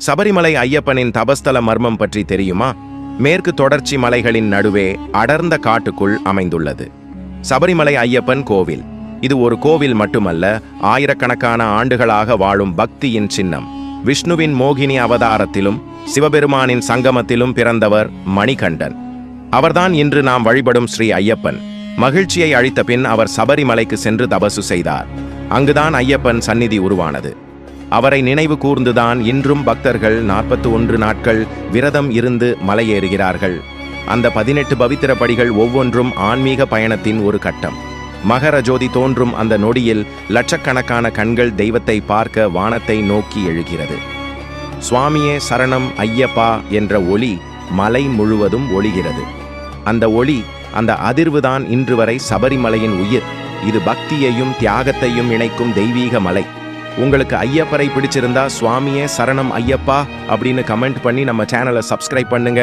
சபரிமலை ஐயப்பனின் தபஸ்தல மர்மம் பற்றி தெரியுமா? மேற்கு தொடர்ச்சி மலைகளின் நடுவே அடர்ந்த காட்டுக்குள் அமைந்துள்ளது சபரிமலை ஐயப்பன் கோவில். இது ஒரு கோவில் மட்டுமல்ல, ஆயிரக்கணக்கான ஆண்டுகளாக வாழும் பக்தியின் சின்னம். விஷ்ணுவின் மோகினி அவதாரத்திலும் சிவபெருமானின் சங்கமத்திலும் பிறந்தவர் மணிகண்டன். அவர்தான் இன்று நாம் வழிபடும் ஸ்ரீ ஐயப்பன். மகிழ்ச்சியை அழித்த பின் அவர் சபரிமலைக்கு சென்று தபசு செய்தார். அங்குதான் ஐயப்பன் சந்நிதி உருவானது. அவரை நினைவு கூர்ந்துதான் இன்றும் பக்தர்கள் 41 நாட்கள் விரதம் இருந்து மலையேறுகிறார்கள். அந்த 18 பவித்திர படிகள் ஒவ்வொன்றும் ஆன்மீக பயணத்தின் ஒரு கட்டம். மகர ஜோதி தோன்றும் அந்த நொடியில் லட்சக்கணக்கான கண்கள் தெய்வத்தை பார்க்க வானத்தை நோக்கி எழுகிறது. சுவாமியே சரணம் ஐயப்பா என்ற ஒலி மலை முழுவதும் ஒளிகிறது. அந்த ஒளி, அந்த அதிர்வுதான் இன்று வரை சபரிமலையின் உயிர். இது பக்தியையும் தியாகத்தையும் இணைக்கும் தெய்வீக மலை. உங்களுக்கு ஐயப்பரை பிடிச்சிருந்தா சுவாமியே சரணம் ஐயப்பா அப்படின்னு கமெண்ட் பண்ணி நம்ம சேனலை சப்ஸ்கிரைப் பண்ணுங்க.